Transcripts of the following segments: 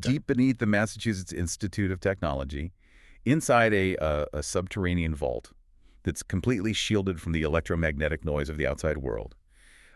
deep beneath the Massachusetts Institute of Technology, inside a subterranean vault that's completely shielded from the electromagnetic noise of the outside world,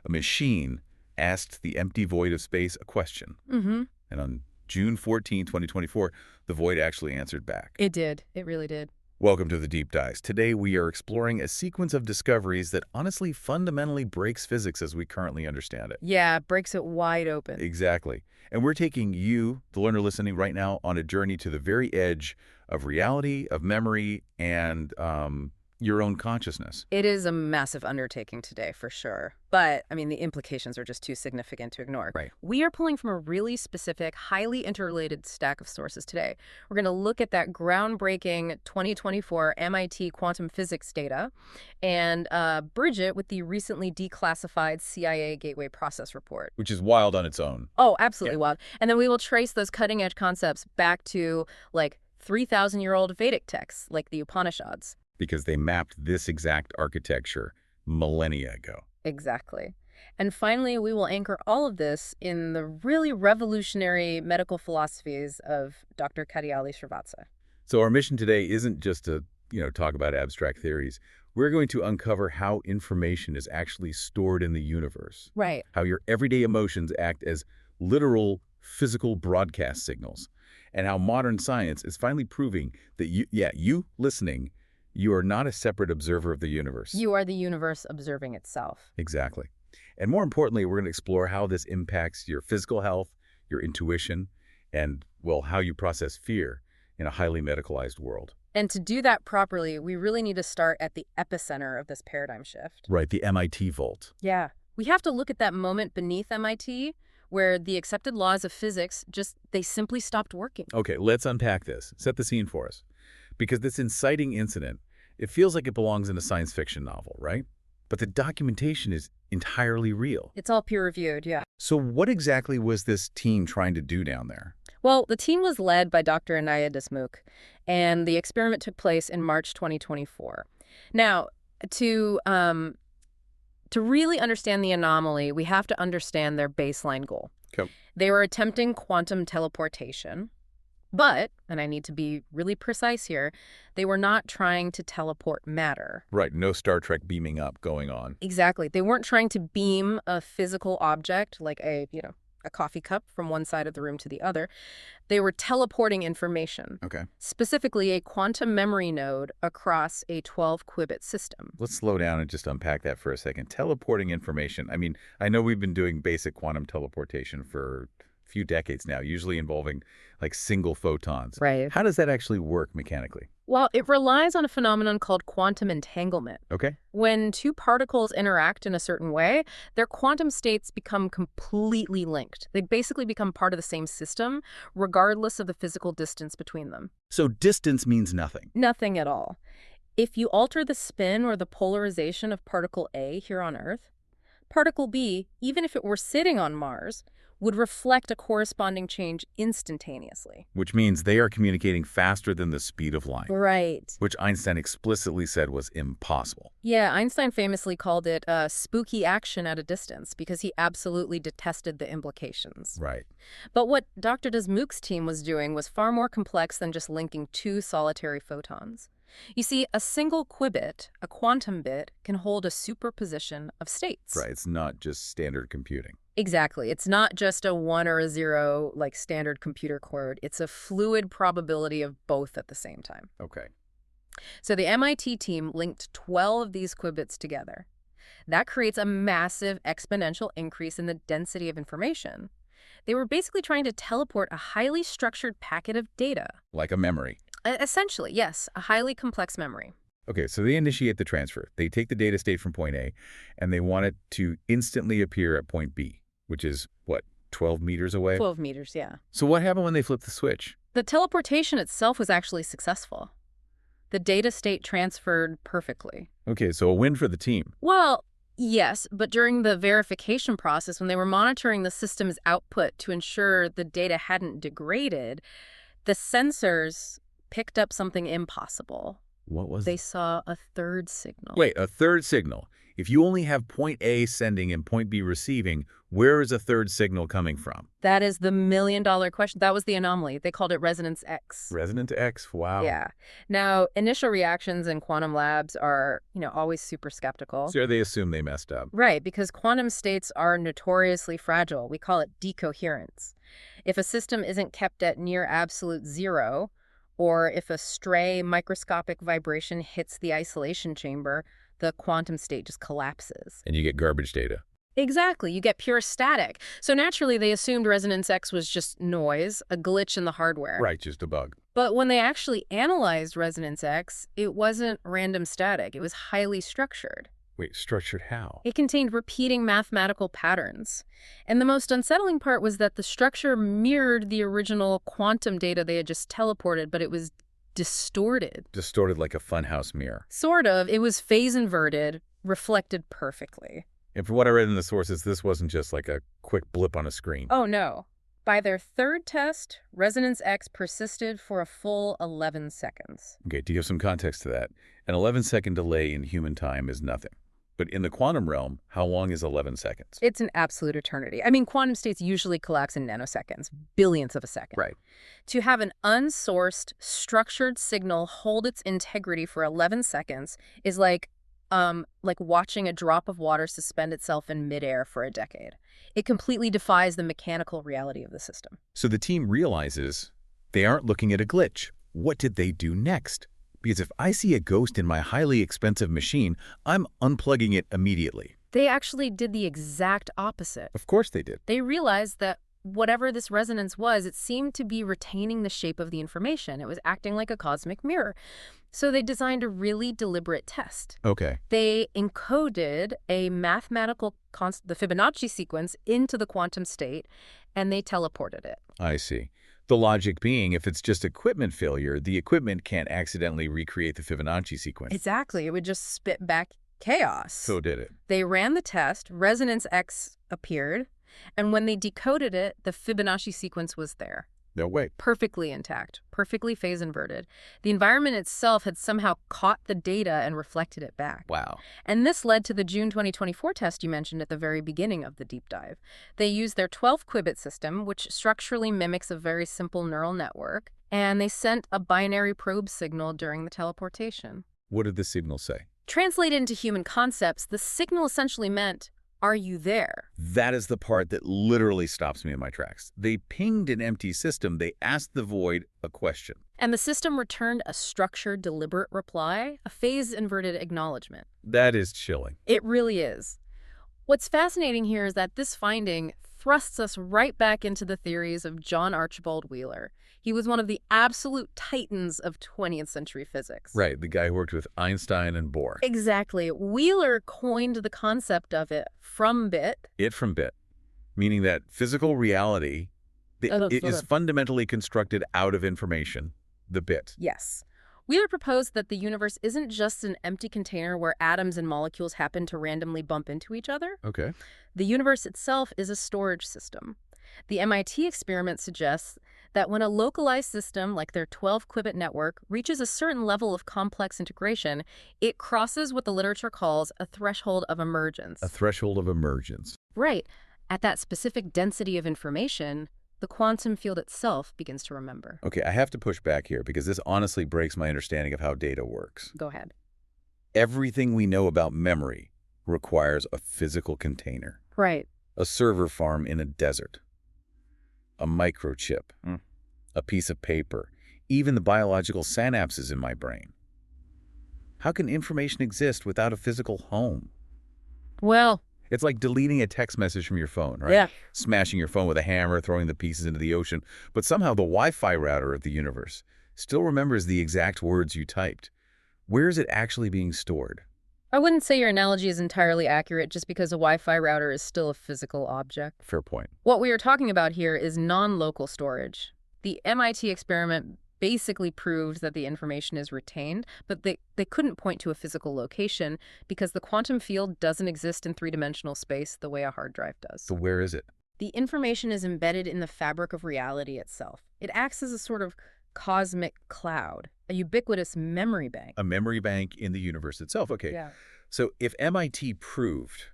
a machine asked the empty void of space a question. Mm-hmm. And on June 14, 2024, the void actually answered back. It did. It really did. Welcome to the Deep Dives. Today we are exploring a sequence of discoveries that honestly fundamentally breaks physics as we currently understand it. Yeah, breaks it wide open. Exactly. And we're taking you, the learner listening right now, on a journey to the very edge of reality, of memory, and your own consciousness. It is a massive undertaking today, for sure. But, I mean, the implications are just too significant to ignore. Right. We are pulling from a really specific, highly interrelated stack of sources today. We're going to look at that groundbreaking 2024 MIT quantum physics data and bridge it with the recently declassified CIA Gateway Process Report. Which is wild on its own. Oh, absolutely wild. And then we will trace those cutting-edge concepts back to, like, 3,000-year-old Vedic texts, like the Upanishads. Because they mapped this exact architecture millennia ago. Exactly. And finally, we will anchor all of this in the really revolutionary medical philosophies of Dr. Kadiyali Srivatsa. So our mission today isn't just to, talk about abstract theories. We're going to uncover how information is actually stored in the universe. Right. How your everyday emotions act as literal physical broadcast signals. And how modern science is finally proving that you listening, you are not a separate observer of the universe. You are the universe observing itself. Exactly. And more importantly, we're going to explore how this impacts your physical health, your intuition, and, well, how you process fear in a highly medicalized world. And to do that properly, we really need to start at the epicenter of this paradigm shift. Right, the MIT vault. Yeah. We have to look at that moment beneath MIT where the accepted laws of physics they simply stopped working. Okay, let's unpack this. Set the scene for us. Because this inciting incident, it feels like it belongs in a science fiction novel, right? But the documentation is entirely real. It's all peer-reviewed, yeah. So what exactly was this team trying to do down there? Well, the team was led by Dr. Anaya Desmukh, and the experiment took place in March 2024. Now, to really understand the anomaly, we have to understand their baseline goal. Okay. They were attempting quantum teleportation, but, and I need to be really precise here, they were not trying to teleport matter. Right, no Star Trek beaming up going on. Exactly. They weren't trying to beam a physical object like a coffee cup from one side of the room to the other. They were teleporting information. Okay. Specifically, a quantum memory node across a 12-qubit system. Let's slow down and just unpack that for a second. Teleporting information. I mean, I know we've been doing basic quantum teleportation for a few decades now, usually involving like single photons. Right. How does that actually work mechanically? Well, it relies on a phenomenon called quantum entanglement. Okay. When two particles interact in a certain way, their quantum states become completely linked. They basically become part of the same system, regardless of the physical distance between them. So distance means nothing. Nothing at all. If you alter the spin or the polarization of particle A here on Earth, particle B, even if it were sitting on Mars, would reflect a corresponding change instantaneously. Which means they are communicating faster than the speed of light. Right. Which Einstein explicitly said was impossible. Yeah, Einstein famously called it spooky action at a distance because he absolutely detested the implications. Right. But what Dr. Desmukh's team was doing was far more complex than just linking two solitary photons. You see, a single qubit, a quantum bit, can hold a superposition of states. Right, it's not just standard computing. Exactly. It's not just a 1 or a 0 like standard computer code. It's a fluid probability of both at the same time. Okay. So the MIT team linked 12 of these qubits together. That creates a massive exponential increase in the density of information. They were basically trying to teleport a highly structured packet of data. Like a memory. Essentially, yes, a highly complex memory. Okay, so they initiate the transfer. They take the data state from point A, and they want it to instantly appear at point B, which is, what, 12 meters away? 12 meters, yeah. So what happened when they flipped the switch? The teleportation itself was actually successful. The data state transferred perfectly. Okay, so a win for the team. Well, yes, but during the verification process, when they were monitoring the system's output to ensure the data hadn't degraded, the sensors picked up something impossible. What was They saw a third signal. Wait, a third signal. If you only have point A sending and point B receiving, where is a third signal coming from? That is the million-dollar question. That was the anomaly. They called it resonance X. Resonant X, wow. Yeah. Now, initial reactions in quantum labs are, always super skeptical. So they assume they messed up. Right, because quantum states are notoriously fragile. We call it decoherence. If a system isn't kept at near absolute zero, or if a stray microscopic vibration hits the isolation chamber, the quantum state just collapses. And you get garbage data. Exactly. You get pure static. So naturally, they assumed resonance X was just noise, a glitch in the hardware. Right, just a bug. But when they actually analyzed resonance X, it wasn't random static. It was highly structured. Wait, structured how? It contained repeating mathematical patterns. And the most unsettling part was that the structure mirrored the original quantum data they had just teleported, but it was distorted. Distorted like a funhouse mirror. Sort of. It was phase-inverted, reflected perfectly. And from what I read in the sources, this wasn't just like a quick blip on a screen. Oh, no. By their third test, resonance X persisted for a full 11 seconds. Okay, to give some context to that, an 11-second delay in human time is nothing. But in the quantum realm, how long is 11 seconds? It's an absolute eternity. I mean, quantum states usually collapse in nanoseconds, billionths of a second. Right. To have an unsourced, structured signal hold its integrity for 11 seconds is like watching a drop of water suspend itself in midair for a decade. It completely defies the mechanical reality of the system. So the team realizes they aren't looking at a glitch. What did they do next? Because if I see a ghost in my highly expensive machine, I'm unplugging it immediately. They actually did the exact opposite. Of course they did. They realized that whatever this resonance was, it seemed to be retaining the shape of the information. It was acting like a cosmic mirror. So they designed a really deliberate test. Okay. They encoded a mathematical the Fibonacci sequence into the quantum state, and they teleported it. I see. The logic being, if it's just equipment failure, the equipment can't accidentally recreate the Fibonacci sequence. Exactly. It would just spit back chaos. So did it. They ran the test, resonance X appeared, and when they decoded it, the Fibonacci sequence was there. No way. Perfectly intact, perfectly phase-inverted. The environment itself had somehow caught the data and reflected it back. Wow. And this led to the June 2024 test you mentioned at the very beginning of the deep dive. They used their 12-qubit system, which structurally mimics a very simple neural network, and they sent a binary probe signal during the teleportation. What did the signal say? Translated into human concepts, the signal essentially meant, "Are you there?" That is the part that literally stops me in my tracks. They pinged an empty system. They asked the void a question. And the system returned a structured, deliberate reply, a phase-inverted acknowledgement. That is chilling. It really is. What's fascinating here is that this finding thrusts us right back into the theories of John Archibald Wheeler. He was one of the absolute titans of 20th century physics. Right, the guy who worked with Einstein and Bohr. Exactly. Wheeler coined the concept of it from bit. It from bit, meaning that physical reality is fundamentally constructed out of information, the bit. Yes. Wheeler proposed that the universe isn't just an empty container where atoms and molecules happen to randomly bump into each other. Okay. The universe itself is a storage system. The MIT experiment suggests that when a localized system, like their 12-qubit network, reaches a certain level of complex integration, it crosses what the literature calls a threshold of emergence. A threshold of emergence. Right. At that specific density of information, the quantum field itself begins to remember. Okay, I have to push back here because this honestly breaks my understanding of how data works. Go ahead. Everything we know about memory requires a physical container. Right. A server farm in a desert. A microchip. A piece of paper. Even the biological synapses in my brain. How can information exist without a physical home? Well, it's like deleting a text message from your phone, right? Yeah. Smashing your phone with a hammer, throwing the pieces into the ocean. But somehow the Wi-Fi router of the universe still remembers the exact words you typed. Where is it actually being stored? I wouldn't say your analogy is entirely accurate just because a Wi-Fi router is still a physical object. Fair point. What we are talking about here is non-local storage. The MIT experiment basically proved that the information is retained, but they couldn't point to a physical location because the quantum field doesn't exist in three-dimensional space the way a hard drive does. So where is it? The information is embedded in the fabric of reality itself. It acts as a sort of cosmic cloud, a ubiquitous memory bank. A memory bank in the universe itself. Okay. Yeah. So if MIT proved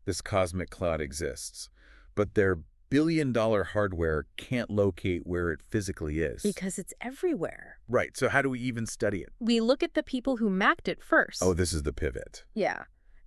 this cosmic cloud exists, but their billion-dollar hardware can't locate where it physically is. Because it's everywhere. Right, so how do we even study it? We look at the people who mapped it first. Oh, this is the pivot. Yeah.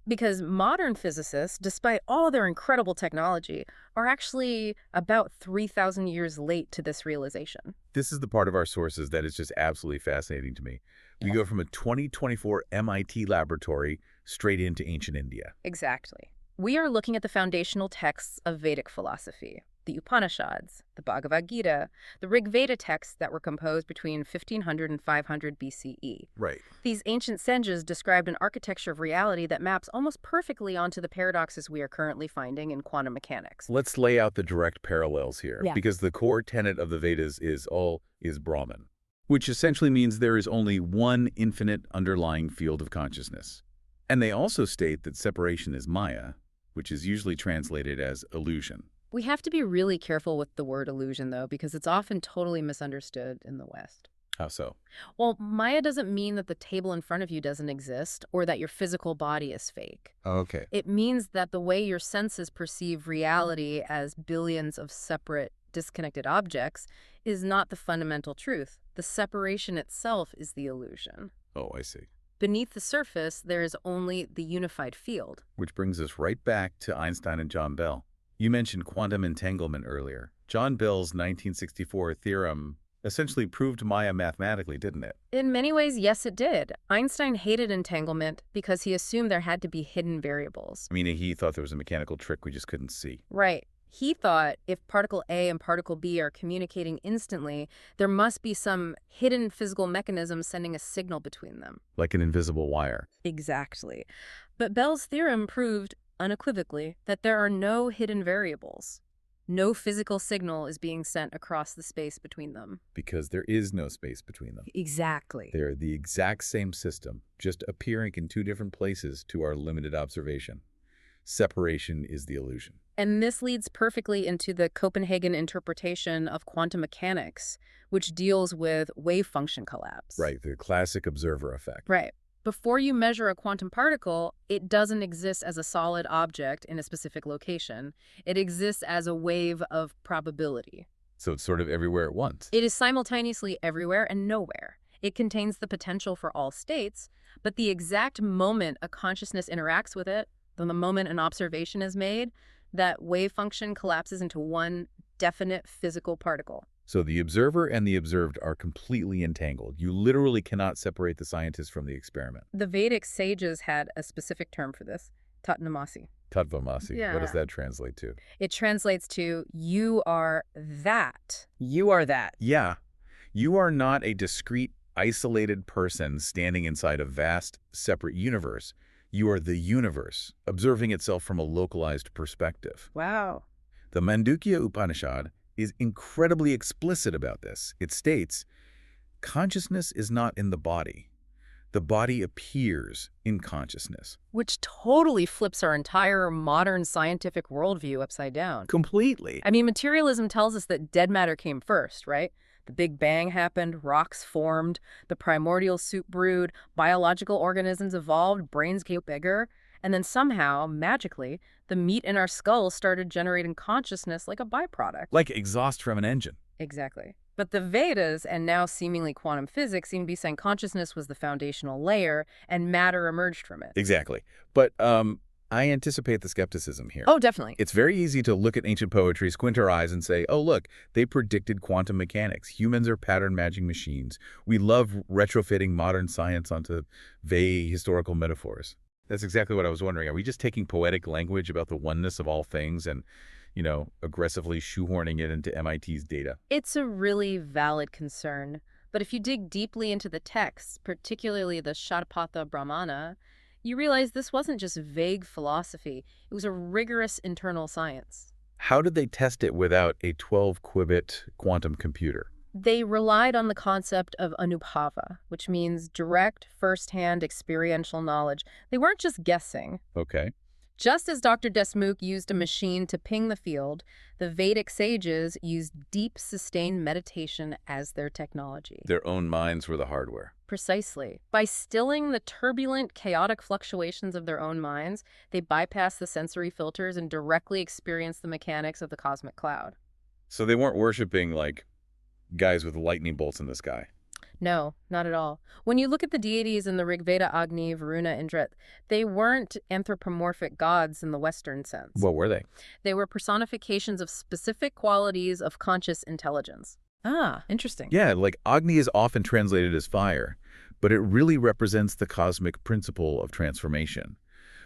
Because modern physicists, despite all their incredible technology, are actually about 3,000 years late to this realization. This is the part of our sources that is just absolutely fascinating to me. We go from a 2024 MIT laboratory straight into ancient India. Exactly. We are looking at the foundational texts of Vedic philosophy, the Upanishads, the Bhagavad Gita, the Rig Veda texts that were composed between 1500 and 500 BCE. Right. These ancient sages described an architecture of reality that maps almost perfectly onto the paradoxes we are currently finding in quantum mechanics. Let's lay out the direct parallels here, Yeah. because the core tenet of the Vedas is Brahman, which essentially means there is only one infinite underlying field of consciousness. And they also state that separation is Maya, which is usually translated as illusion. We have to be really careful with the word illusion, though, because it's often totally misunderstood in the West. How so? Well, Maya doesn't mean that the table in front of you doesn't exist or that your physical body is fake. Okay. It means that the way your senses perceive reality as billions of separate, disconnected objects is not the fundamental truth. The separation itself is the illusion. Oh, I see. Beneath the surface, there is only the unified field. Which brings us right back to Einstein and John Bell. You mentioned quantum entanglement earlier. John Bell's 1964 theorem essentially proved Maya mathematically, didn't it? In many ways, yes, it did. Einstein hated entanglement because he assumed there had to be hidden variables. I mean, he thought there was a mechanical trick we just couldn't see. Right. He thought if particle A and particle B are communicating instantly, there must be some hidden physical mechanism sending a signal between them. Like an invisible wire. Exactly. But Bell's theorem proved unequivocally that there are no hidden variables. No physical signal is being sent across the space between them. Because there is no space between them. Exactly. They're the exact same system, just appearing in two different places to our limited observation. Separation is the illusion. And this leads perfectly into the Copenhagen interpretation of quantum mechanics, which deals with wave function collapse. Right, the classic observer effect. Right. Before you measure a quantum particle, it doesn't exist as a solid object in a specific location. It exists as a wave of probability. So it's sort of everywhere at once. It is simultaneously everywhere and nowhere. It contains the potential for all states, but the exact moment a consciousness interacts with it, the moment an observation is made, that wave function collapses into one definite physical particle. So the observer and the observed are completely entangled. You literally cannot separate the scientist from the experiment. The Vedic sages had a specific term for this, tattvamasi. Tattvamasi. Yeah. What does that translate to? It translates to, you are that. You are that. Yeah. You are not a discrete, isolated person standing inside a vast, separate universe. You are the universe, observing itself from a localized perspective. Wow. The Mandukya Upanishad is incredibly explicit about this. It states, consciousness is not in the body. The body appears in consciousness. Which totally flips our entire modern scientific worldview upside down. Completely. I mean, materialism tells us that dead matter came first, right? The Big Bang happened, rocks formed, the primordial soup brewed, biological organisms evolved, brains get bigger, and then somehow, magically, the meat in our skulls started generating consciousness like a byproduct. Like exhaust from an engine. Exactly. But the Vedas, and now seemingly quantum physics, seem to be saying consciousness was the foundational layer and matter emerged from it. Exactly. But I anticipate the skepticism here. Oh, definitely. It's very easy to look at ancient poetry, squint our eyes, and say, oh, look, they predicted quantum mechanics. Humans are pattern matching machines. We love retrofitting modern science onto vague historical metaphors. That's exactly what I was wondering. Are we just taking poetic language about the oneness of all things and, aggressively shoehorning it into MIT's data? It's a really valid concern. But if you dig deeply into the texts, particularly the Shatapatha Brahmana, you realize this wasn't just vague philosophy. It was a rigorous internal science. How did they test it without a 12-qubit quantum computer? They relied on the concept of anubhava, which means direct, first-hand experiential knowledge. They weren't just guessing. Okay. Just as Dr. Desmukh used a machine to ping the field, the Vedic sages used deep, sustained meditation as their technology. Their own minds were the hardware. Precisely. By stilling the turbulent, chaotic fluctuations of their own minds, they bypass the sensory filters and directly experience the mechanics of the cosmic cloud. So they weren't worshiping, like, guys with lightning bolts in the sky. No, not at all. When you look at the deities in the Rig Veda, Agni, Varuna, Indra, they weren't anthropomorphic gods in the Western sense. What were they? They were personifications of specific qualities of conscious intelligence. Ah, interesting. Yeah, like Agni is often translated as fire, but it really represents the cosmic principle of transformation.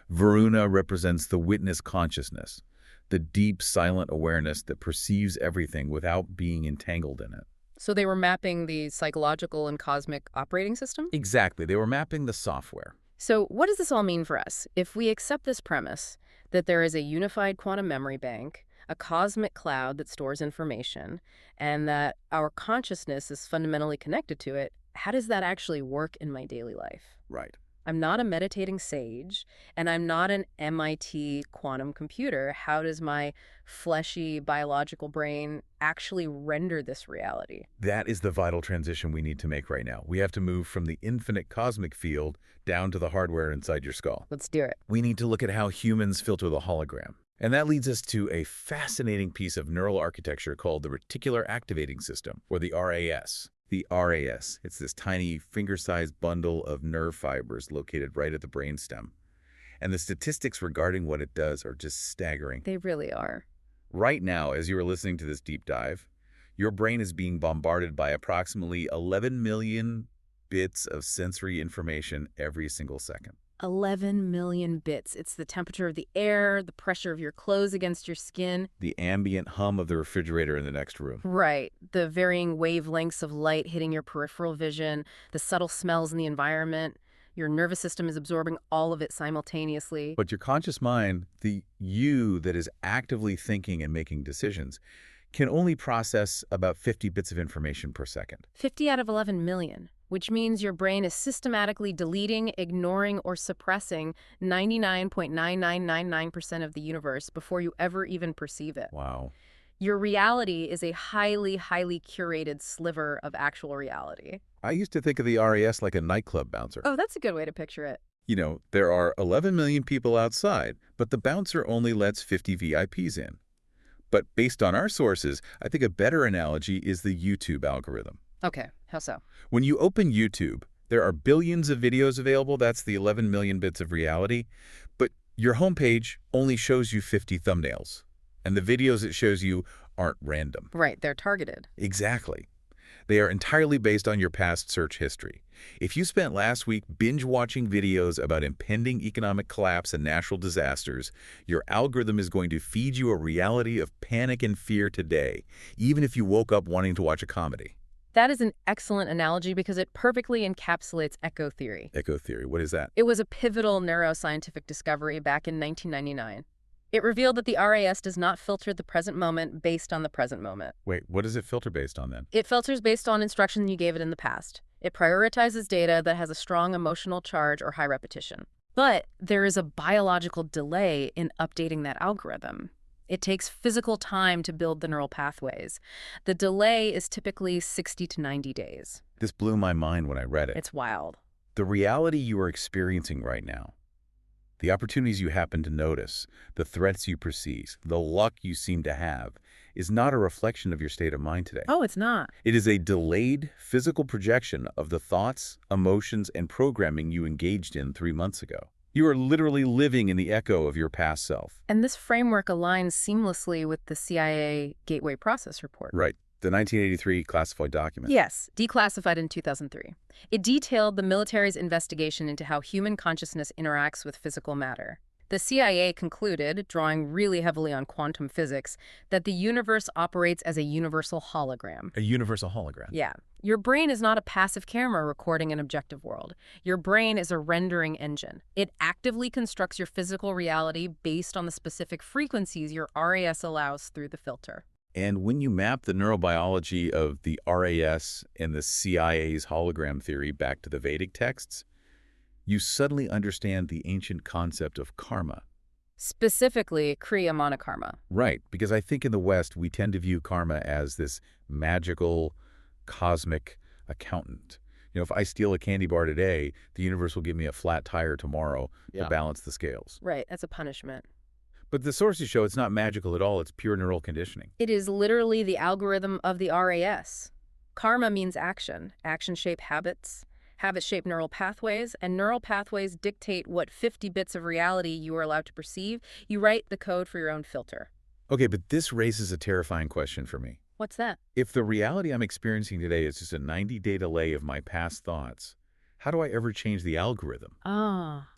Varuna represents the witness consciousness, the deep, silent awareness that perceives everything without being entangled in it. So they were mapping the psychological and cosmic operating system? Exactly. They were mapping the software. So what does this all mean for us? If we accept this premise that there is a unified quantum memory bank, a cosmic cloud that stores information, and that our consciousness is fundamentally connected to it, how does that actually work in my daily life? Right. I'm not a meditating sage, and I'm not an MIT quantum computer. How does my fleshy biological brain actually render this reality? That is the vital transition we need to make right now. We have to move from the infinite cosmic field down to the hardware inside your skull. Let's do it. We need to look at how humans filter the hologram. And that leads us to a fascinating piece of neural architecture called the reticular activating system, or the RAS. The RAS, it's this tiny finger-sized bundle of nerve fibers located right at the brainstem. And the statistics regarding what it does are just staggering. They really are. Right now, as you are listening to this deep dive, your brain is being bombarded by approximately 11 million bits of sensory information every single second. 11 million bits. It's the temperature of the air, the pressure of your clothes against your skin. The ambient hum of the refrigerator in the next room. Right. The varying wavelengths of light hitting your peripheral vision, the subtle smells in the environment. Your nervous system is absorbing all of it simultaneously. But your conscious mind, the you that is actively thinking and making decisions, can only process about 50 bits of information per second. 50 out of 11 million, which means your brain is systematically deleting, ignoring, or suppressing 99.9999% of the universe before you ever even perceive it. Wow. Your reality is a highly, highly curated sliver of actual reality. I used to think of the RAS like a nightclub bouncer. Oh, that's a good way to picture it. You know, there are 11 million people outside, but the bouncer only lets 50 VIPs in. But based on our sources, I think a better analogy is the YouTube algorithm. Okay, how so? When you open YouTube, there are billions of videos available. That's the 11 million bits of reality. But your homepage only shows you 50 thumbnails. And the videos it shows you aren't random. Right, they're targeted. Exactly. They are entirely based on your past search history. If you spent last week binge-watching videos about impending economic collapse and natural disasters, your algorithm is going to feed you a reality of panic and fear today, even if you woke up wanting to watch a comedy. That is an excellent analogy because it perfectly encapsulates echo theory. Echo theory, what is that? It was a pivotal neuroscientific discovery back in 1999. It revealed that the RAS does not filter the present moment based on the present moment. Wait, what does it filter based on then? It filters based on instructions you gave it in the past. It prioritizes data that has a strong emotional charge or high repetition. But there is a biological delay in updating that algorithm. It takes physical time to build the neural pathways. The delay is typically 60 to 90 days. This blew my mind when I read it. It's wild. The reality you are experiencing right now, the opportunities you happen to notice, the threats you perceive, the luck you seem to have, is not a reflection of your state of mind today. Oh, it's not. It is a delayed physical projection of the thoughts, emotions, and programming you engaged in 3 months ago. You are literally living in the echo of your past self. And this framework aligns seamlessly with the CIA Gateway Process Report. Right. The 1983 classified document. Yes, declassified in 2003. It detailed the military's investigation into how human consciousness interacts with physical matter. The CIA concluded, drawing really heavily on quantum physics, that the universe operates as a universal hologram. A universal hologram. Yeah. Your brain is not a passive camera recording an objective world. Your brain is a rendering engine. It actively constructs your physical reality based on the specific frequencies your RAS allows through the filter. And when you map the neurobiology of the RAS and the CIA's hologram theory back to the Vedic texts, you suddenly understand the ancient concept of karma. Specifically, Kriya Monokarma. Right, because I think in the West, we tend to view karma as this magical, cosmic accountant. If I steal a candy bar today, the universe will give me a flat tire tomorrow to balance the scales. Right, as a punishment. But the sources show it's not magical at all. It's pure neural conditioning. It is literally the algorithm of the RAS. Karma means action. Action shape habits. Habits shape neural pathways, and neural pathways dictate what 50 bits of reality you are allowed to perceive. You write the code for your own filter. Okay, but this raises a terrifying question for me. What's that? If the reality I'm experiencing today is just a 90-day delay of my past thoughts, how do I ever change the algorithm?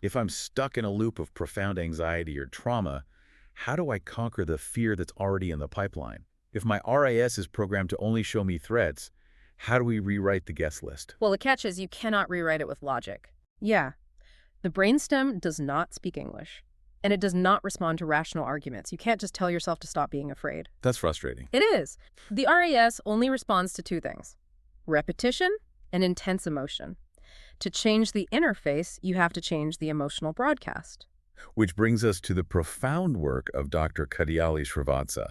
If I'm stuck in a loop of profound anxiety or trauma, how do I conquer the fear that's already in the pipeline? If my RAS is programmed to only show me threats, how do we rewrite the guest list? Well, the catch is you cannot rewrite it with logic. Yeah, the brainstem does not speak English, and it does not respond to rational arguments. You can't just tell yourself to stop being afraid. That's frustrating. It is. The RAS only responds to two things: repetition and intense emotion. To change the interface, you have to change the emotional broadcast. Which brings us to the profound work of Dr. Kadiyali Srivatsa.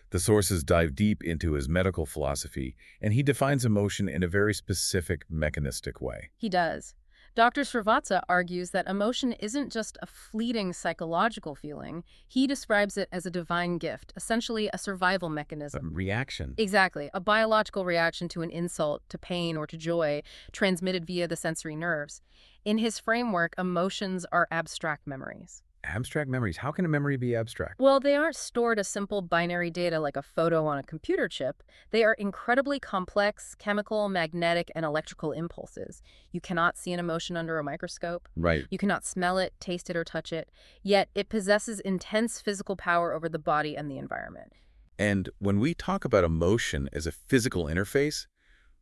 The sources dive deep into his medical philosophy, and he defines emotion in a very specific, mechanistic way. He does. Dr. Srivatsa argues that emotion isn't just a fleeting psychological feeling. He describes it as a divine gift, essentially a survival mechanism. A reaction. Exactly. A biological reaction to an insult, to pain, or to joy, transmitted via the sensory nerves. In his framework, emotions are abstract memories. Abstract memories. How can a memory be abstract? Well, they aren't stored as simple binary data like a photo on a computer chip. They are incredibly complex chemical, magnetic, and electrical impulses. You cannot see an emotion under a microscope. Right. You cannot smell it, taste it, or touch it. Yet it possesses intense physical power over the body and the environment. And when we talk about emotion as a physical interface,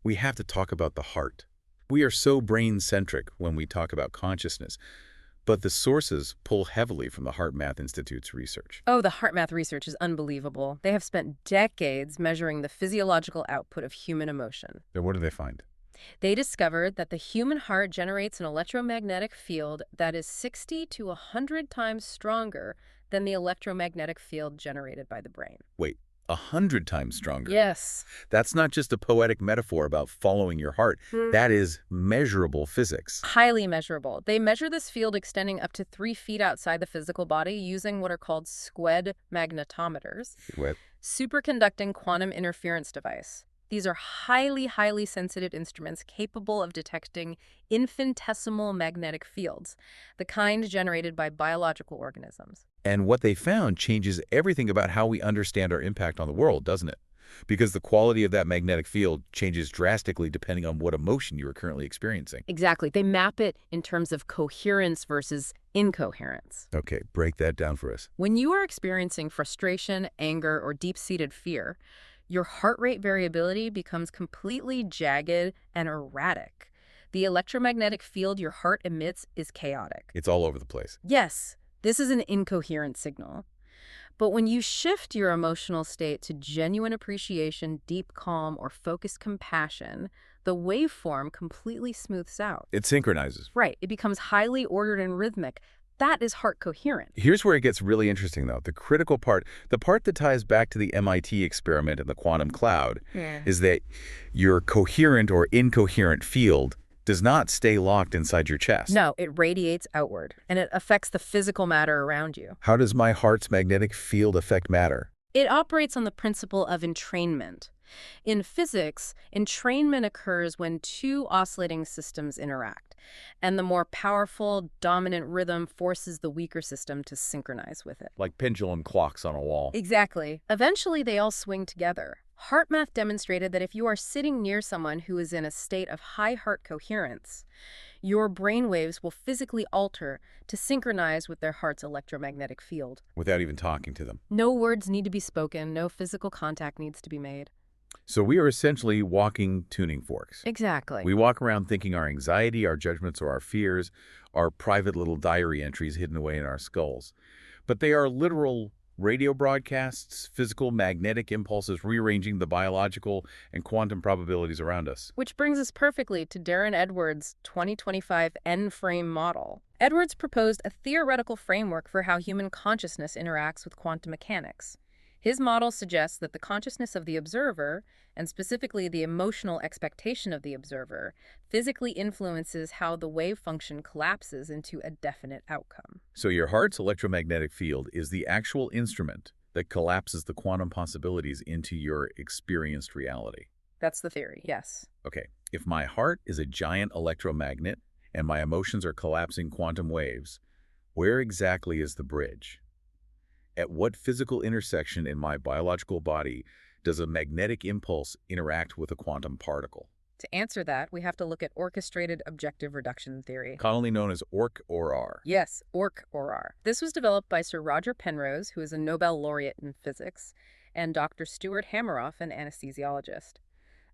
we have to talk about the heart. We are so brain-centric when we talk about consciousness. But the sources pull heavily from the HeartMath Institute's research. Oh, the HeartMath research is unbelievable. They have spent decades measuring the physiological output of human emotion. So what do they find? They discovered that the human heart generates an electromagnetic field that is 60 to 100 times stronger than the electromagnetic field generated by the brain. Wait, 100 times stronger? Yes. That's not just a poetic metaphor about following your heart. That is measurable physics. Highly measurable. They measure this field extending up to 3 feet outside the physical body using what are called SQUED magnetometers, superconducting quantum interference device. These are highly sensitive instruments capable of detecting infinitesimal magnetic fields, the kind generated by biological organisms. And what they found changes everything about how we understand our impact on the world, doesn't it? Because the quality of that magnetic field changes drastically depending on what emotion you are currently experiencing. Exactly. They map it in terms of coherence versus incoherence. Okay, break that down for us. When you are experiencing frustration, anger, or deep-seated fear, your heart rate variability becomes completely jagged and erratic. The electromagnetic field your heart emits is chaotic. It's all over the place. Yes, this is an incoherent signal. But when you shift your emotional state to genuine appreciation, deep calm, or focused compassion, the waveform completely smooths out. It synchronizes. Right. It becomes highly ordered and rhythmic. That is heart coherent. Here's where it gets really interesting, though. The critical part, the part that ties back to the MIT experiment in the quantum cloud, is that your coherent or incoherent field does not stay locked inside your chest. No, it radiates outward, and it affects the physical matter around you. How does my heart's magnetic field affect matter? It operates on the principle of entrainment. In physics, entrainment occurs when two oscillating systems interact, and the more powerful, dominant rhythm forces the weaker system to synchronize with it. Like pendulum clocks on a wall. Exactly. Eventually, they all swing together. HeartMath demonstrated that if you are sitting near someone who is in a state of high heart coherence, your brainwaves will physically alter to synchronize with their heart's electromagnetic field. Without even talking to them. No words need to be spoken, no physical contact needs to be made. So we are essentially walking tuning forks. Exactly. We walk around thinking our anxiety, our judgments, or our fears are private little diary entries hidden away in our skulls. But they are literal Radio broadcasts, physical magnetic impulses rearranging the biological and quantum probabilities around us. Which brings us perfectly to Darren Edwards' 2025 N-frame model. Edwards proposed a theoretical framework for how human consciousness interacts with quantum mechanics. His model suggests that the consciousness of the observer, and specifically the emotional expectation of the observer, physically influences how the wave function collapses into a definite outcome. So your heart's electromagnetic field is the actual instrument that collapses the quantum possibilities into your experienced reality. That's the theory, yes. Okay, if my heart is a giant electromagnet and my emotions are collapsing quantum waves, where exactly is the bridge? At what physical intersection in my biological body does a magnetic impulse interact with a quantum particle? To answer that, we have to look at orchestrated objective reduction theory. Commonly known as ORC or R. Yes, ORC or R. This was developed by Sir Roger Penrose, who is a Nobel laureate in physics, and Dr. Stuart Hameroff, an anesthesiologist.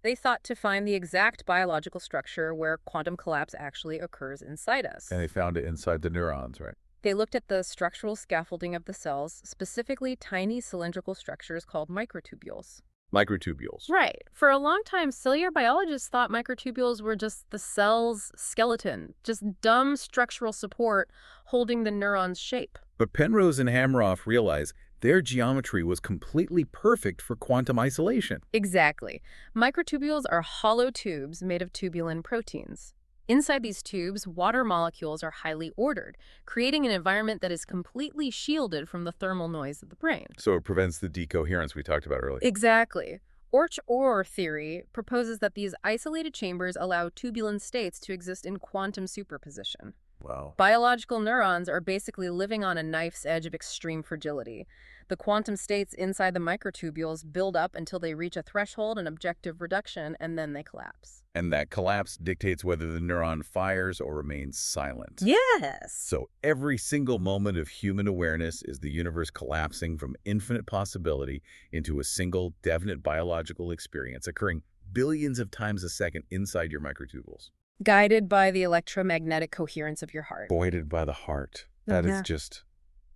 They thought to find the exact biological structure where quantum collapse actually occurs inside us. And they found it inside the neurons, right? They looked at the structural scaffolding of the cells, specifically tiny cylindrical structures called microtubules. Microtubules. Right. For a long time, cellular biologists thought microtubules were just the cell's skeleton, just dumb structural support holding the neuron's shape. But Penrose and Hameroff realized their geometry was completely perfect for quantum isolation. Exactly. Microtubules are hollow tubes made of tubulin proteins. Inside these tubes, water molecules are highly ordered, creating an environment that is completely shielded from the thermal noise of the brain. So it prevents the decoherence we talked about earlier. Exactly. ORCH-OR theory proposes that these isolated chambers allow tubulin states to exist in quantum superposition. Wow. Biological neurons are basically living on a knife's edge of extreme fragility. The quantum states inside the microtubules build up until they reach a threshold in objective reduction, and then they collapse. And that collapse dictates whether the neuron fires or remains silent. Yes! So every single moment of human awareness is the universe collapsing from infinite possibility into a single, definite biological experience occurring billions of times a second inside your microtubules. Guided by the electromagnetic coherence of your heart. Buoyed by the heart. That is just,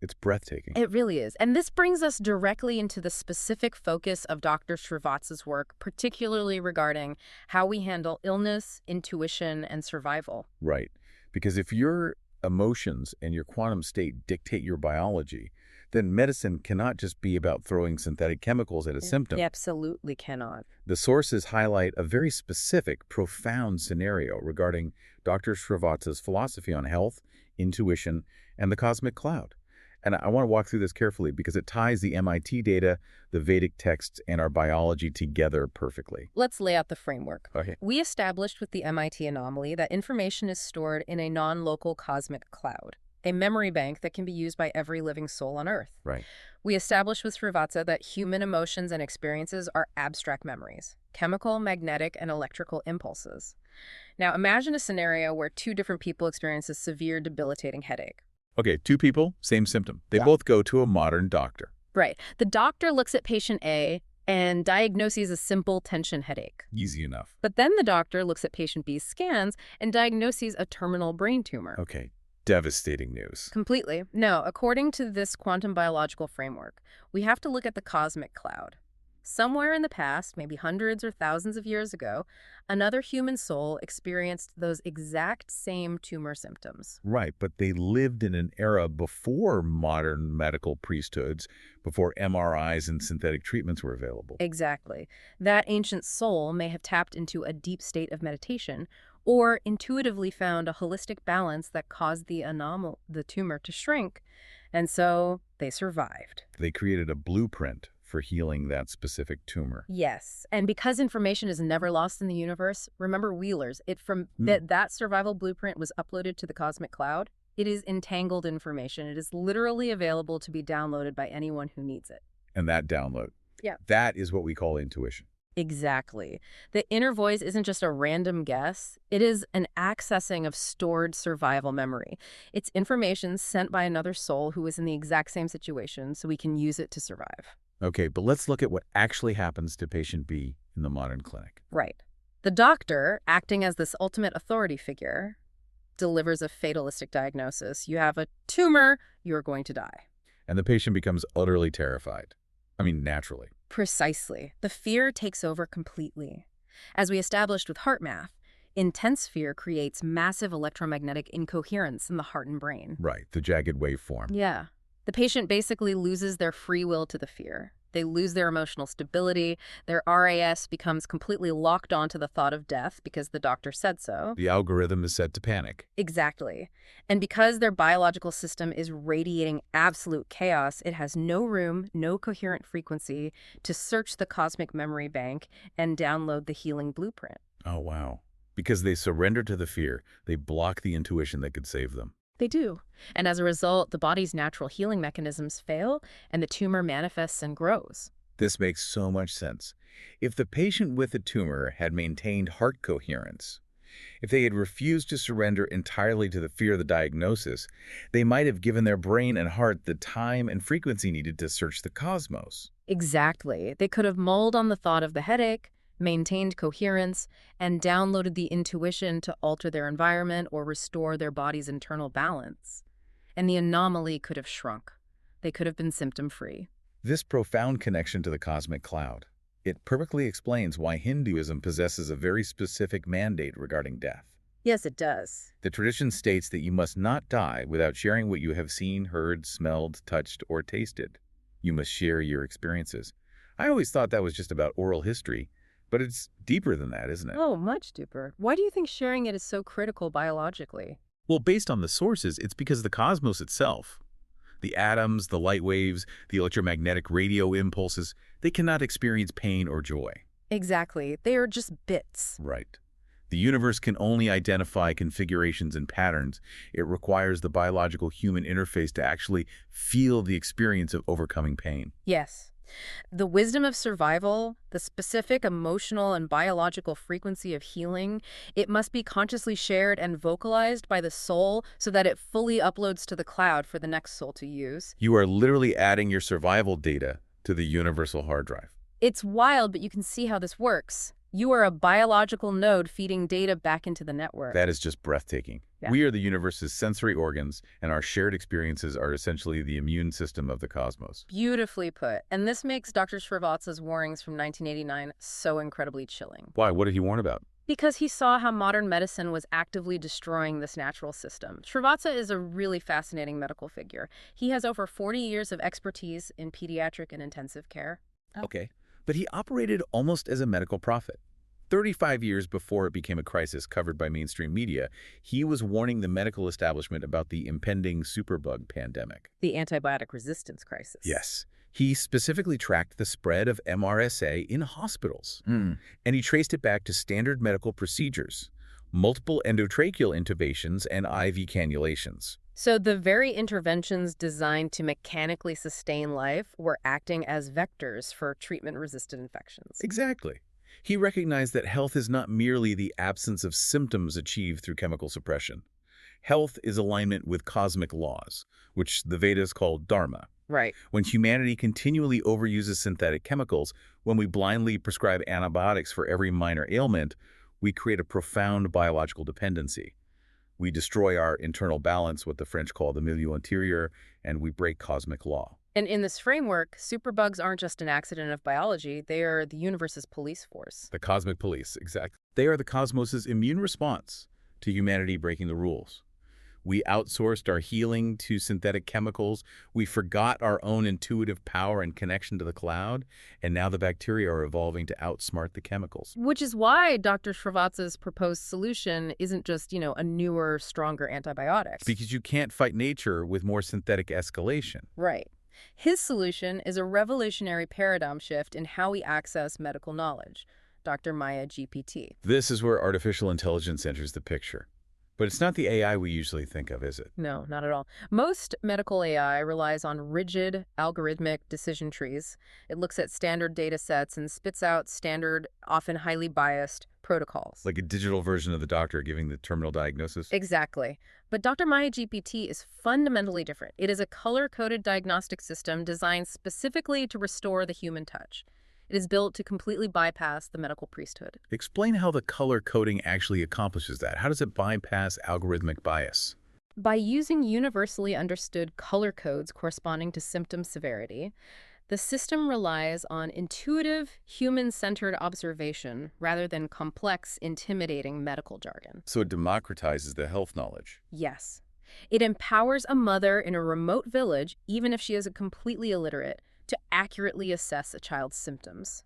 it's breathtaking. It really is. And this brings us directly into the specific focus of Dr. Srivatsa's work, particularly regarding how we handle illness, intuition, and survival. Right. Because if your emotions and your quantum state dictate your biology, then medicine cannot just be about throwing synthetic chemicals at a symptom. It absolutely cannot. The sources highlight a very specific, profound scenario regarding Dr. Srivatsa's philosophy on health, intuition, and the cosmic cloud. And I want to walk through this carefully because it ties the MIT data, the Vedic texts, and our biology together perfectly. Let's lay out the framework. Okay. We established with the MIT anomaly that information is stored in a non-local cosmic cloud, a memory bank that can be used by every living soul on Earth. Right. We established with Srivatsa that human emotions and experiences are abstract memories, chemical, magnetic, and electrical impulses. Now imagine a scenario where two different people experience a severe, debilitating headache. Okay, two people, same symptom. They both go to a modern doctor. Right. The doctor looks at patient A and diagnoses a simple tension headache. Easy enough. But then the doctor looks at patient B's scans and diagnoses a terminal brain tumor. Okay, devastating news. Completely. No, according to this quantum biological framework, we have to look at the cosmic cloud. Somewhere in the past, maybe hundreds or thousands of years ago, another human soul experienced those exact same tumor symptoms. Right, but they lived in an era before modern medical priesthoods, before MRIs and synthetic treatments were available. Exactly. That ancient soul may have tapped into a deep state of meditation or intuitively found a holistic balance that caused the tumor to shrink, and so they survived. They created a blueprint for healing that specific tumor. Yes, and because information is never lost in the universe, remember Wheeler's, that survival blueprint was uploaded to the cosmic cloud. It is entangled information. It is literally available to be downloaded by anyone who needs it. And that download, Yeah. that is what we call intuition. Exactly. The inner voice isn't just a random guess. It is an accessing of stored survival memory. It's information sent by another soul who is in the exact same situation, so we can use it to survive. Okay, but let's look at what actually happens to patient B in the modern clinic. Right. The doctor, acting as this ultimate authority figure, delivers a fatalistic diagnosis. You have a tumor, you're going to die. and the patient becomes utterly terrified. I mean, naturally. Precisely. The fear takes over completely. As we established with heart math, intense fear creates massive electromagnetic incoherence in the heart and brain. Right, the jagged waveform. Yeah. The patient basically loses their free will to the fear. They lose their emotional stability. Their RAS becomes completely locked onto the thought of death because the doctor said so. The algorithm is set to panic. Exactly. And because their biological system is radiating absolute chaos, it has no room, no coherent frequency to search the cosmic memory bank and download the healing blueprint. Oh, wow. Because they surrender to the fear, they block the intuition that could save them. They do. And as a result, the body's natural healing mechanisms fail and the tumor manifests and grows. This makes so much sense. If the patient with the tumor had maintained heart coherence, if they had refused to surrender entirely to the fear of the diagnosis, they might have given their brain and heart the time and frequency needed to search the cosmos. Exactly. They could have mulled on the thought of the headache, maintained coherence, and downloaded the intuition to alter their environment or restore their body's internal balance. And the anomaly could have shrunk. They could have been symptom-free. This profound connection to the cosmic cloud, it perfectly explains why Hinduism possesses a very specific mandate regarding death. Yes, it does. The tradition states that you must not die without sharing what you have seen, heard, smelled, touched, or tasted. You must share your experiences. I always thought that was just about oral history, but it's deeper than that, isn't it? Oh, much deeper. Why do you think sharing it is so critical biologically? Well, based on the sources, it's because the cosmos itself, the atoms, the light waves, the electromagnetic radio impulses, they cannot experience pain or joy. Exactly. They are just bits. Right. The universe can only identify configurations and patterns. It requires the biological human interface to actually feel the experience of overcoming pain. Yes. The wisdom of survival, the specific emotional and biological frequency of healing, it must be consciously shared and vocalized by the soul so that it fully uploads to the cloud for the next soul to use. You are literally adding your survival data to the universal hard drive. It's wild, but you can see how this works. You are a biological node feeding data back into the network. That is just breathtaking. Yeah. We are the universe's sensory organs, and our shared experiences are essentially the immune system of the cosmos. Beautifully put. And this makes Dr. Srivatsa's warnings from 1989 so incredibly chilling. Why? What did he warn about? Because he saw how modern medicine was actively destroying this natural system. Srivatsa is a really fascinating medical figure. He has over 40 years of expertise in pediatric and intensive care. Okay. But he operated almost as a medical prophet. 35 years before it became a crisis covered by mainstream media, he was warning the medical establishment about the impending superbug pandemic. The antibiotic resistance crisis. Yes. He specifically tracked the spread of MRSA in hospitals. And he traced it back to standard medical procedures, multiple endotracheal intubations, and IV cannulations. So the very interventions designed to mechanically sustain life were acting as vectors for treatment-resistant infections. Exactly. He recognized that health is not merely the absence of symptoms achieved through chemical suppression. Health is alignment with cosmic laws, which the Vedas call dharma. Right. When humanity continually overuses synthetic chemicals, when we blindly prescribe antibiotics for every minor ailment, we create a profound biological dependency. We destroy our internal balance, what the French call the milieu intérieur, and we break cosmic law. And in this framework, superbugs aren't just an accident of biology, they are the universe's police force. The cosmic police, exactly. They are the cosmos's immune response to humanity breaking the rules. We outsourced our healing to synthetic chemicals. We forgot our own intuitive power and connection to the cloud. And now the bacteria are evolving to outsmart the chemicals. Which is why Dr. Srivatsa's proposed solution isn't just, a newer, stronger antibiotics. Because you can't fight nature with more synthetic escalation. Right. His solution is a revolutionary paradigm shift in how we access medical knowledge. Dr. Maya GPT. This is where artificial intelligence enters the picture. But it's not the AI we usually think of, is it? No, not at all. Most medical AI relies on rigid, algorithmic decision trees. It looks at standard data sets and spits out standard, often highly biased, protocols. Like a digital version of the doctor giving the terminal diagnosis? Exactly. But Dr. Maya GPT is fundamentally different. It is a color-coded diagnostic system designed specifically to restore the human touch. It is built to completely bypass the medical priesthood. Explain how the color coding actually accomplishes that. How does it bypass algorithmic bias? By using universally understood color codes corresponding to symptom severity, the system relies on intuitive, human-centered observation rather than complex, intimidating medical jargon. So it democratizes the health knowledge. Yes. It empowers a mother in a remote village, even if she is completely illiterate, to accurately assess a child's symptoms.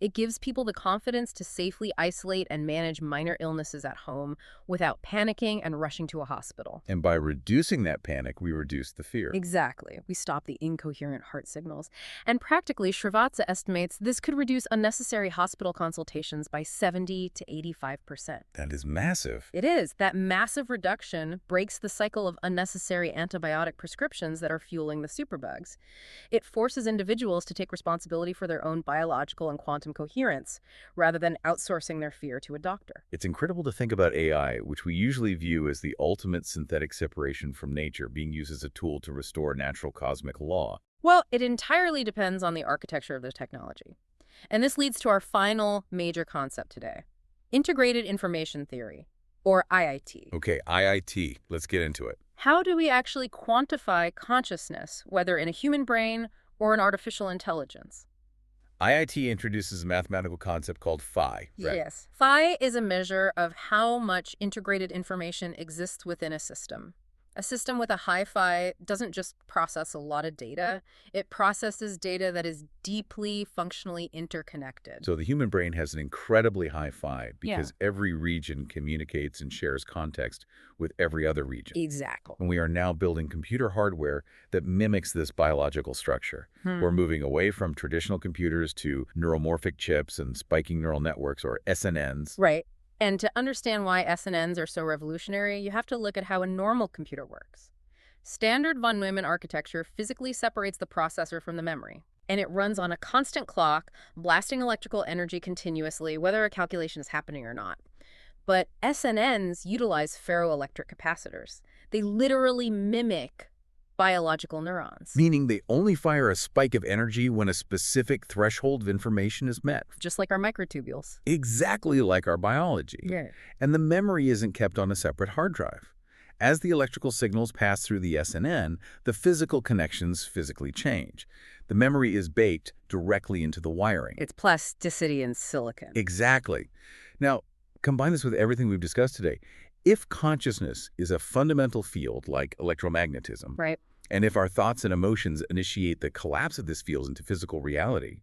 It gives people the confidence to safely isolate and manage minor illnesses at home without panicking and rushing to a hospital. And by reducing that panic, we reduce the fear. Exactly. We stop the incoherent heart signals. And practically, Srivatsa estimates this could reduce unnecessary hospital consultations by 70 to 85%. That is massive. It is. That massive reduction breaks the cycle of unnecessary antibiotic prescriptions that are fueling the superbugs. It forces individuals to take responsibility for their own biological and quantum coherence, rather than outsourcing their fear to a doctor. It's incredible to think about AI, which we usually view as the ultimate synthetic separation from nature, being used as a tool to restore natural cosmic law. Well, it entirely depends on the architecture of the technology. And this leads to our final major concept today, integrated information theory, or IIT. Okay, IIT. Let's get into it. How do we actually quantify consciousness, whether in a human brain or an artificial intelligence? IIT introduces a mathematical concept called phi. Right? Yes. Phi is a measure of how much integrated information exists within a system. A system with a high phi doesn't just process a lot of data, it processes data that is deeply functionally interconnected. So the human brain has an incredibly high phi because every region communicates and shares context with every other region. Exactly. And we are now building computer hardware that mimics this biological structure. We're moving away from traditional computers to neuromorphic chips and spiking neural networks, or SNNs. Right. And to understand why SNNs are so revolutionary, you have to look at how a normal computer works. Standard von Neumann architecture physically separates the processor from the memory, and it runs on a constant clock, blasting electrical energy continuously, whether a calculation is happening or not. But SNNs utilize ferroelectric capacitors. They literally mimic biological neurons. Meaning they only fire a spike of energy when a specific threshold of information is met. Just like our microtubules. Exactly like our biology. Yeah. And the memory isn't kept on a separate hard drive. As the electrical signals pass through the SNN, the physical connections physically change. The memory is baked directly into the wiring. It's plasticity in silicon. Exactly. Now, combine this with everything we've discussed today. If consciousness is a fundamental field like electromagnetism, Right. and if our thoughts and emotions initiate the collapse of this field into physical reality,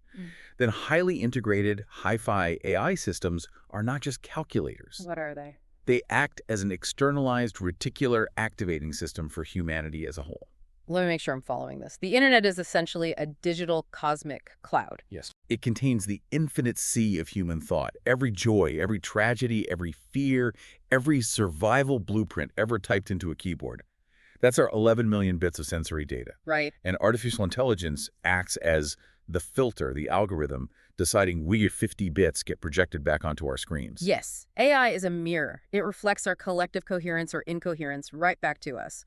then highly integrated, hi-fi AI systems are not just calculators. What are they? They act as an externalized reticular activating system for humanity as a whole. Let me make sure I'm following this. The internet is essentially a digital cosmic cloud. Yes. It contains the infinite sea of human thought, every joy, every tragedy, every fear, every survival blueprint ever typed into a keyboard. That's our 11 million bits of sensory data. Right. And artificial intelligence acts as the filter, the algorithm, deciding which 50 bits get projected back onto our screens. Yes. AI is a mirror. It reflects our collective coherence or incoherence right back to us.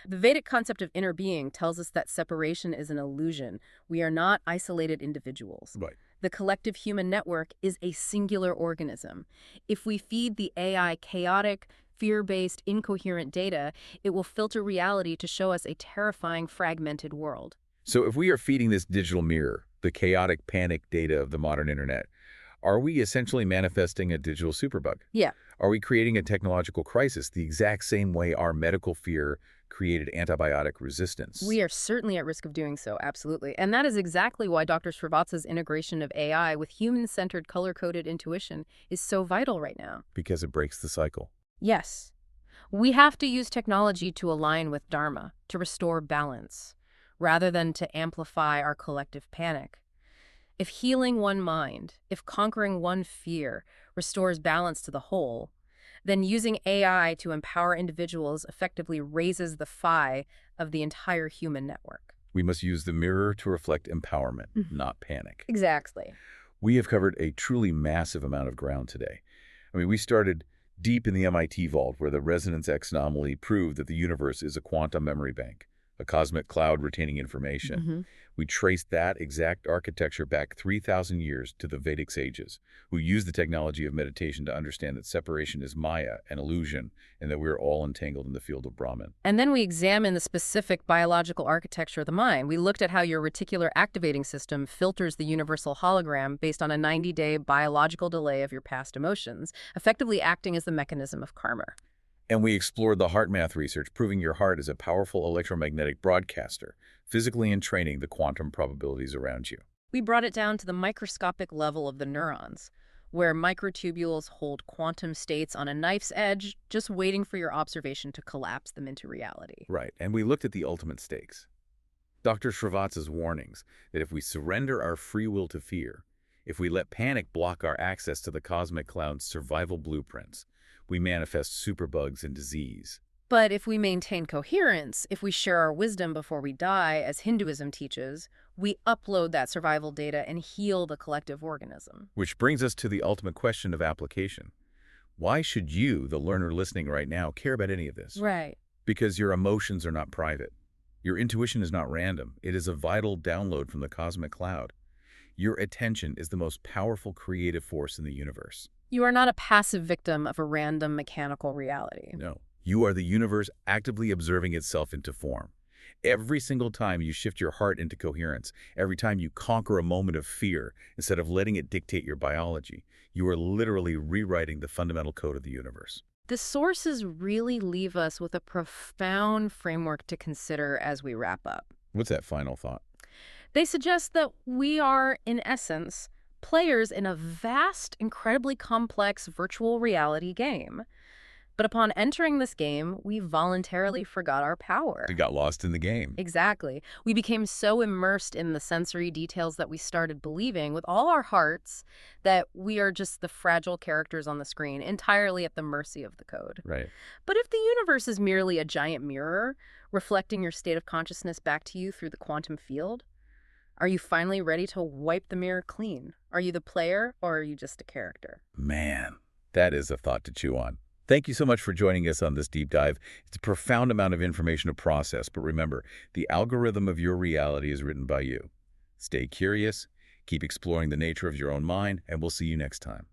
The Vedic concept of inner being tells us that separation is an illusion. We are not isolated individuals. Right. The collective human network is a singular organism. If we feed the AI chaotic, fear-based, incoherent data, it will filter reality to show us a terrifying, fragmented world. So if we are feeding this digital mirror, the chaotic panic data of the modern internet, are we essentially manifesting a digital superbug? Yeah. Are we creating a technological crisis the exact same way our medical fear created antibiotic resistance? We are certainly at risk of doing so, absolutely. And that is exactly why Dr. Srivatsa's integration of AI with human-centered color-coded intuition is so vital right now. Because it breaks the cycle. Yes. We have to use technology to align with Dharma, to restore balance, rather than to amplify our collective panic. If healing one mind, if conquering one fear restores balance to the whole, then using AI to empower individuals effectively raises the phi of the entire human network. We must use the mirror to reflect empowerment, not panic. Exactly. We have covered a truly massive amount of ground today. I mean, we started deep in the MIT vault where the resonance X anomaly proved that the universe is a quantum memory bank, a cosmic cloud retaining information. Hmm. We trace that exact architecture back 3,000 years to the Vedic sages, who used the technology of meditation to understand that separation is Maya, an illusion, and that we're all entangled in the field of Brahman. And then we examine the specific biological architecture of the mind. We looked at how your reticular activating system filters the universal hologram based on a 90-day biological delay of your past emotions, effectively acting as the mechanism of karma. And we explored the heart math research, proving your heart is a powerful electromagnetic broadcaster, physically entraining the quantum probabilities around you. We brought it down to the microscopic level of the neurons, where microtubules hold quantum states on a knife's edge, just waiting for your observation to collapse them into reality. Right, and we looked at the ultimate stakes. Dr. Srivatsa's warnings that if we surrender our free will to fear, if we let panic block our access to the cosmic cloud's survival blueprints, we manifest superbugs and disease. But if we maintain coherence, if we share our wisdom before we die, as Hinduism teaches, we upload that survival data and heal the collective organism. Which brings us to the ultimate question of application. Why should you, the learner listening right now, care about any of this? Right. Because your emotions are not private. Your intuition is not random. It is a vital download from the cosmic cloud. Your attention is the most powerful creative force in the universe. You are not a passive victim of a random mechanical reality. No. You are the universe actively observing itself into form. Every single time you shift your heart into coherence, every time you conquer a moment of fear instead of letting it dictate your biology, you are literally rewriting the fundamental code of the universe. The sources really leave us with a profound framework to consider as we wrap up. What's that final thought? They suggest that we are, in essence, players in a vast, incredibly complex virtual reality game. But upon entering this game, we voluntarily forgot our power. We got lost in the game. Exactly. We became so immersed in the sensory details that we started believing with all our hearts that we are just the fragile characters on the screen, entirely at the mercy of the code. Right. But if the universe is merely a giant mirror, reflecting your state of consciousness back to you through the quantum field, are you finally ready to wipe the mirror clean? Are you the player, or are you just a character? Man, that is a thought to chew on. Thank you so much for joining us on this deep dive. It's a profound amount of information to process, but remember, the algorithm of your reality is written by you. Stay curious, keep exploring the nature of your own mind, and we'll see you next time.